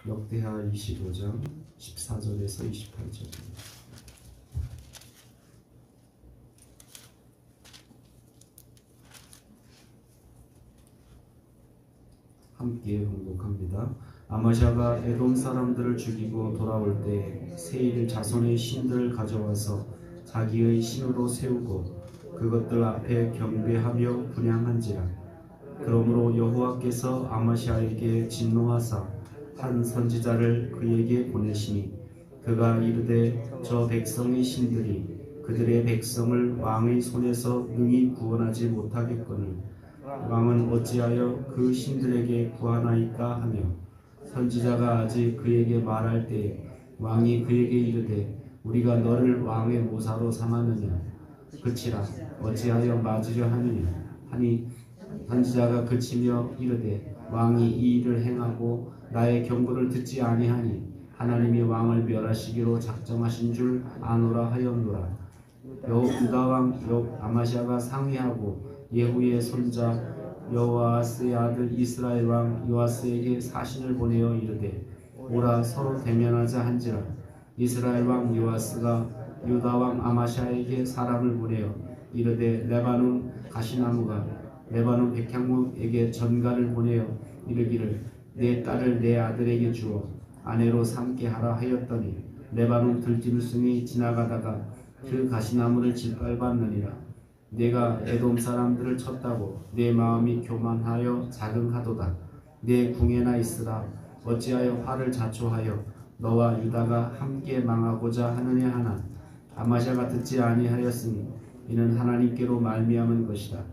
역대하 25장 14절에서 28절입니다. 함께 봉독합니다. 아마샤가 에돔 사람들을 죽이고 돌아올 때 세일 자손의 신들을 가져와서 자기의 신으로 세우고 그것들 앞에 경배하며 분향한지라. 그러므로 여호와께서 아마샤에게 진노하사 한 선지자를 그에게 보내시니 그가 이르되 저 백성의 신들이 그들의 백성을 왕의 손에서 능히 구원하지 못하겠거니 왕은 어찌하여 그 신들에게 구하나이까 하며 선지자가 아직 그에게 말할 때 왕이 그에게 이르되 우리가 너를 왕의 모사로 삼았느냐 그치라 어찌하여 맞으려 하느냐 하니 선지자가 그치며 이르되 왕이 이 일을 행하고 나의 경고를 듣지 아니하니 하나님이 왕을 멸하시기로 작정하신 줄 아노라 하였노라. 유다 왕 아마샤가 상의하고 예후의 손자 여호아스의 아들 이스라엘 왕 요아스에게 사신을 보내어 이르되 오라 서로 대면하자 한지라. 이스라엘 왕 요아스가 유다 왕 아마샤에게 사람을 보내어 이르되 레바논 가시나무가 레바논 백향목에게 전가를 보내어 이르기를 내 딸을 내 아들에게 주어 아내로 삼게 하라 하였더니 레바논 들짐승이 지나가다가 그 가시나무를 짓밟았느니라. 내가 에돔 사람들을 쳤다고 내 마음이 교만하여 자긍하도다. 내 궁에나 있으라. 어찌하여 화를 자초하여 너와 유다가 함께 망하고자 하느냐 하나 아마샤가 듣지 아니하였으니 이는 하나님께로 말미암은 것이다.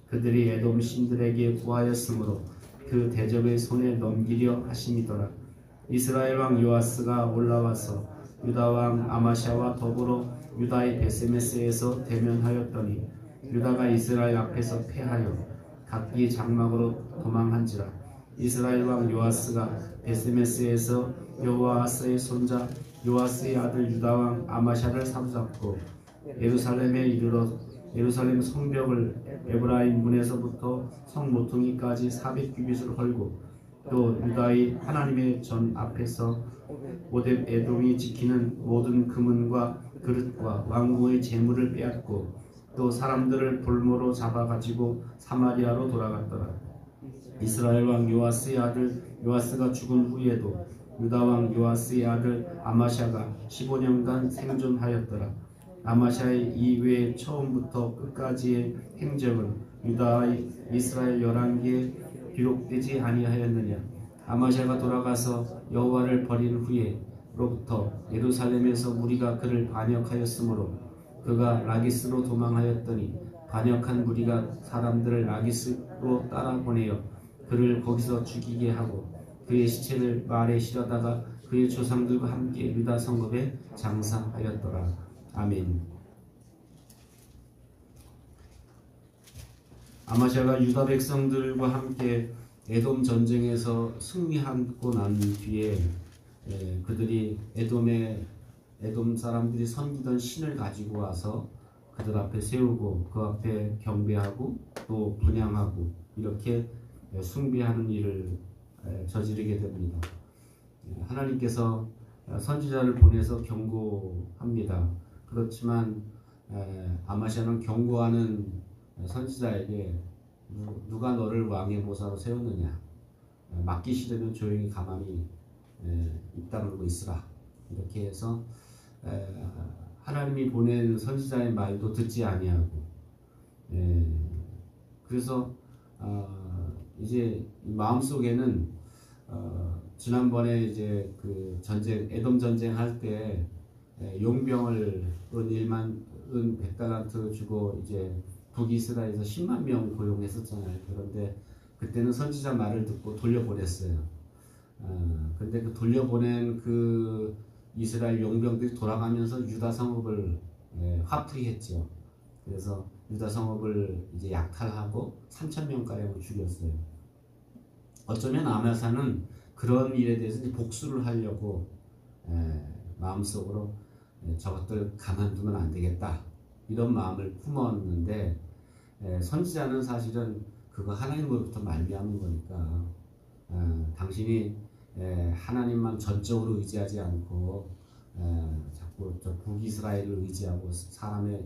그들이 에돔 신들에게 구하였으므로 그 대적의 손에 넘기려 하심이더라. 이스라엘 왕 요아스가 올라와서 유다 왕 아마샤와 더불어 유다의 베세메스에서 대면하였더니 유다가 이스라엘 앞에서 패하여 각기 장막으로 도망한지라. 이스라엘 왕 요아스가 베세메스에서 여호아스의 손자 요아스의 아들 유다 왕 아마샤를 사로잡고 예루살렘에 이르러 예루살렘 성벽을 에브라임 문에서부터 성 모퉁이까지 400규빗을 헐고 또 유다의 하나님의 전 앞에서 오뎁 에돔이 지키는 모든 금은과 그릇과 왕궁의 재물을 빼앗고 또 사람들을 볼모로 잡아가지고 사마리아로 돌아갔더라. 이스라엘 왕 요아스의 아들 요아스가 죽은 후에도 유다 왕 요아스의 아들 아마샤가 15년간 생존하였더라. 아마샤의 이외에 처음부터 끝까지의 행적은 유다의 이스라엘 열왕기에 기록되지 아니하였느냐. 아마샤가 돌아가서 여호와를 버린 후에로부터 예루살렘에서 무리가 그를 반역하였으므로 그가 라기스로 도망하였더니 반역한 무리가 사람들을 라기스로 따라 보내어 그를 거기서 죽이게 하고 그의 시체를 말에 실어다가 그의 조상들과 함께 유다 성읍에 장사하였더라. 아멘. 아마샤가 유다 백성들과 함께 에돔 전쟁에서 승리하고 난 뒤에 그들이 에돔 사람들이 섬기던 신을 가지고 와서 그들 앞에 세우고 그 앞에 경배하고 또 분향하고 이렇게 숭배하는 일을 저지르게 됩니다. 하나님께서 선지자를 보내서 경고합니다. 그렇지만 아마샤는 경고하는 선지자에게 누가 너를 왕의 모사로 세웠느냐, 맞기 싫으면 조용히 가만히 입 다물고 있으라, 이렇게 해서 하나님이 보낸 선지자의 말도 듣지 아니하고 그래서 이제 마음속에는 지난번에 이제 그 전쟁 에돔 전쟁 할 때 용병을 은 100달란트 주고 이제 북이스라엘에서 10만 명 고용했었잖아요. 그런데 그때는 선지자 말을 듣고 돌려보냈어요. 근데 그 돌려보낸 그 이스라엘 용병들이 돌아가면서 유다 성읍을 화풀이 했죠. 그래서 유다 성읍을 이제 약탈하고 3,000명가량을 죽였어요. 어쩌면 아마사는 그런 일에 대해서 이제 복수를 하려고 마음속으로 저것들 가만두면 안 되겠다, 이런 마음을 품었는데 선지자는 사실은 그거 하나님으로부터 말미암은 거니까 당신이 하나님만 전적으로 의지하지 않고 자꾸 저 북이스라엘을 의지하고 사람의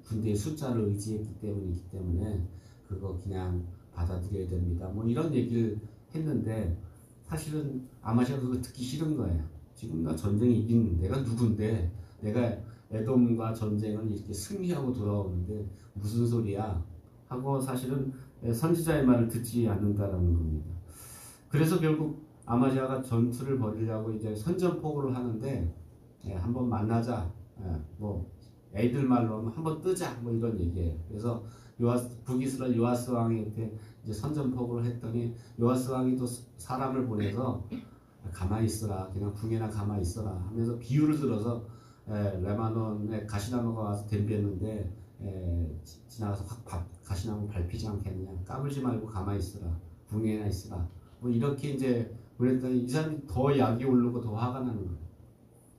군대의 숫자를 의지했기 때문이기 때문에 그거 그냥 받아들여야 됩니다. 뭐 이런 얘기를 했는데 사실은 아마시아가 그거 듣기 싫은 거예요. 지금 나 전쟁이 이긴 내가 누군데 내가 에돔과 전쟁을 이렇게 승리하고 돌아오는데 무슨 소리야 하고 사실은 선지자의 말을 듣지 않는다라는 겁니다. 그래서 결국 아마시아가 전투를 벌이려고 이제 선전포고를 하는데 한번 만나자, 뭐 애들 말로 하면 한번 뜨자 뭐 이런 얘기예요. 그래서 북이스라엘 요아스 왕한테 이제 선전포고를 했더니 요아스 왕이 또 사람을 보내서 가만히 있어라, 그냥 궁에나 가만히 있어라 하면서 비유를 들어서 레바논에 가시나무가 와서 덤볐는데 지나가서 확 가시나무 밟히지 않겠느냐, 까불지 말고 가만히 있어라, 궁에나 있어라 뭐 이렇게 이제 그랬더니 이 사람이 더 약이 오르고 더 화가 나는 거예요.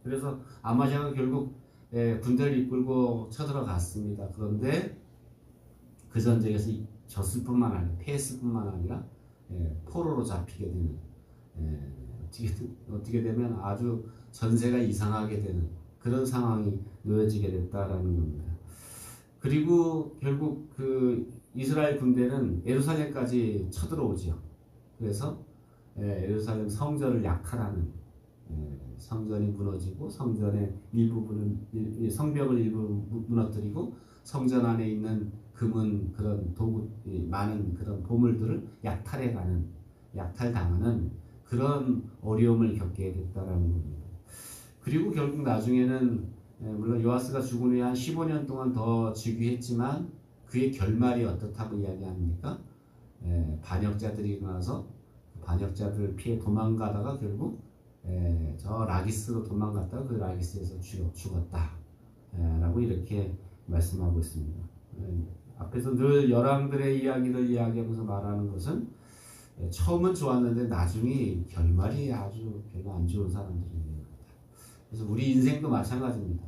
그래서 아마시아가 결국 군대를 이끌고 쳐들어갔습니다. 그런데 그 전쟁에서 졌을 뿐만 아니라 패했을 뿐만 아니라 포로로 잡히게 되는, 어떻게 되면 아주 전세가 이상하게 되는 그런 상황이 놓여지게 됐다라는 겁니다. 그리고 결국 그 이스라엘 군대는 예루살렘까지 쳐들어오죠. 그래서 예루살렘 성전을 약탈하는, 성전이 무너지고 성전의 일부분은 성벽을 일부 무너뜨리고 성전 안에 있는 금은 그런 도구 많은 그런 보물들을 약탈당하는 그런 어려움을 겪게 됐다라는 겁니다. 그리고 결국 나중에는 물론 요아스가 죽은 후에 한 15년 동안 더 즉위했지만 그의 결말이 어떻다고 이야기합니까? 반역자들이 일어나서 반역자들을 피해 도망가다가 결국 저 라기스로 도망갔다가 그 라기스에서 죽었다 라고 이렇게 말씀하고 있습니다. 앞에서 늘 열왕들의 이야기를 이야기하면서 말하는 것은 처음은 좋았는데 나중에 결말이 아주 별로 안 좋은 사람들입니다. 그래서 우리 인생도 마찬가지입니다.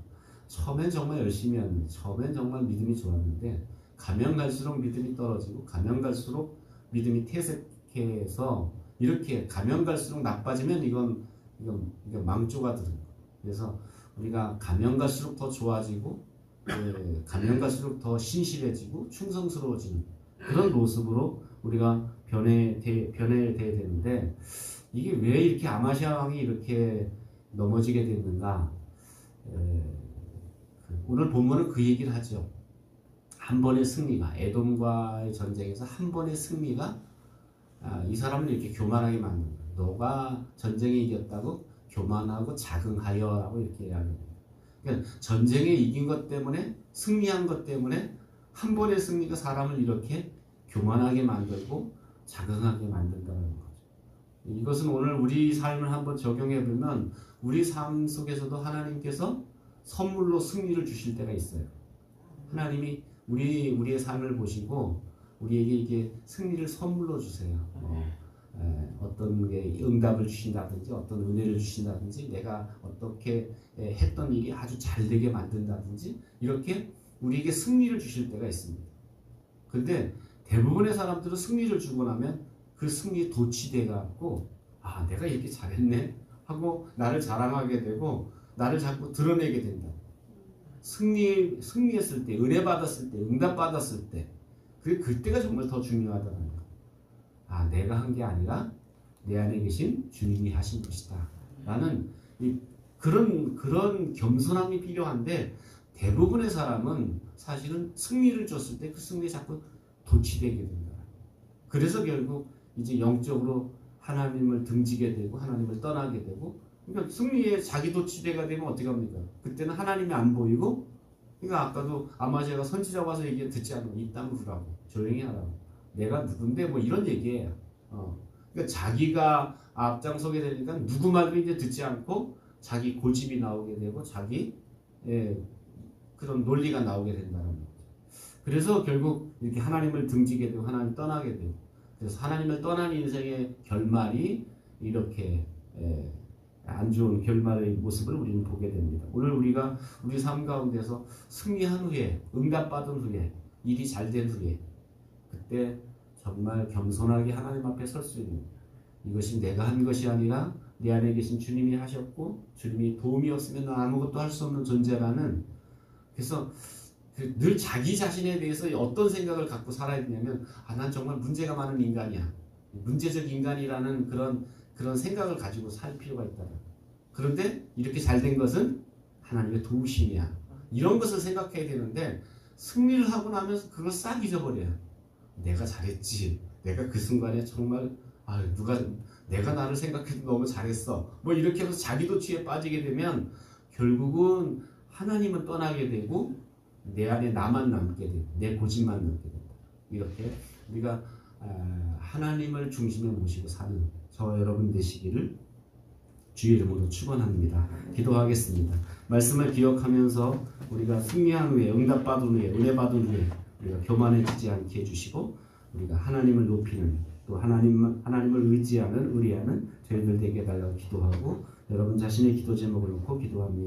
처음엔 정말 열심히 하는데, 처음엔 정말 믿음이 좋았는데 가면 갈수록 믿음이 떨어지고 가면 갈수록 믿음이 퇴색해서 이렇게 가면 갈수록 나빠지면 이건 망조가 들은 거예요. 그래서 우리가 가면 갈수록 더 좋아지고 가면 갈수록 더 신실해지고 충성스러워지는 그런 모습으로 우리가 변해야 되는데 이게 왜 이렇게 아마시아 왕이 이렇게 넘어지게 됐는가? 오늘 본문은 그 얘기를 하죠. 한 번의 승리가, 에돔과의 전쟁에서 한 번의 승리가 이 사람을 이렇게 교만하게 만든 거예요. 너가 전쟁에 이겼다고 교만하고 자긍하여라고 이렇게 이야기합니다. 그러니까 전쟁에 이긴 것 때문에, 승리한 것 때문에 한 번의 승리가 사람을 이렇게 교만하게 만들고 자긍하게 만든다는 거죠. 이것은 오늘 우리 삶을 한번 적용해 보면 우리 삶 속에서도 하나님께서 선물로 승리를 주실 때가 있어요. 하나님이 우리의 삶을 보시고 우리에게 이게 승리를 선물로 주세요. 어떤 게 응답을 주신다든지 어떤 은혜를 주신다든지 내가 어떻게 했던 일이 아주 잘 되게 만든다든지 이렇게 우리에게 승리를 주실 때가 있습니다. 근데 대부분의 사람들은 승리를 주고 나면 그 승리에 도취돼 갖고 내가 이렇게 잘했네 하고 나를 자랑하게 되고 나를 자꾸 드러내게 된다. 승리했을 때, 은혜 받았을 때, 응답 받았을 때 그때가 정말 더 중요하다는 거예요. 내가 한 게 아니라 내 안에 계신 주님이 하신 것이다 라는 그런 겸손함이 필요한데 대부분의 사람은 사실은 승리를 줬을 때 그 승리에 자꾸 도취되게 된다. 그래서 결국 이제 영적으로 하나님을 등지게 되고 하나님을 떠나게 되고, 그러니까 승리에 자기 도취되가 되면 어떻게 합니까? 그때는 하나님이 안 보이고, 그러니까 아까도 아마시아가 선지자 와서 얘기 듣지 않으면 입 다물으라고, 조용히 하라고, 내가 누군데 뭐 이런 얘기예요. 그러니까 자기가 앞장서게 되니까 누구 말도 이제 듣지 않고 자기 고집이 나오게 되고 자기 그런 논리가 나오게 된다는 거죠. 그래서 결국 이렇게 하나님을 등지게 되고 하나님 떠나게 되고, 그래서 하나님을 떠난 인생의 결말이 이렇게 안 좋은 결말의 모습을 우리는 보게 됩니다. 오늘 우리가 우리 삶 가운데서 승리한 후에, 응답받은 후에, 일이 잘 된 후에 그때 정말 겸손하게 하나님 앞에 설 수 있는, 이것이 내가 한 것이 아니라 내 안에 계신 주님이 하셨고 주님이 도움이 없으면 난 아무것도 할 수 없는 존재라는, 그래서 늘 자기 자신에 대해서 어떤 생각을 갖고 살아야 되냐면 난 정말 문제가 많은 인간이야. 문제적 인간이라는 그런 생각을 가지고 살 필요가 있다. 그런데 이렇게 잘 된 것은 하나님의 도우심이야. 이런 것을 생각해야 되는데 승리를 하고 나면서 그걸 싹 잊어버려요. 내가 잘했지. 내가 그 순간에 정말 내가 나를 생각해도 너무 잘했어. 뭐 이렇게 해서 자기도 취에 빠지게 되면 결국은 하나님은 떠나게 되고 내 안에 나만 남게 되고 내 고집만 남게 된다. 이렇게 우리가 하나님을 중심에 모시고 사는 저와 여러분 되시기를 주의 이름으로 축원합니다. 기도하겠습니다. 말씀을 기억하면서 우리가 승리한 후에, 응답받은 후에, 은혜 받은 후에 우리가 교만해지지 않게 해주시고 우리가 하나님을 높이는, 또 하나님을 의지하는, 의뢰하는 저희들 되게 해달라고 기도하고 여러분 자신의 기도 제목을 놓고 기도합니다.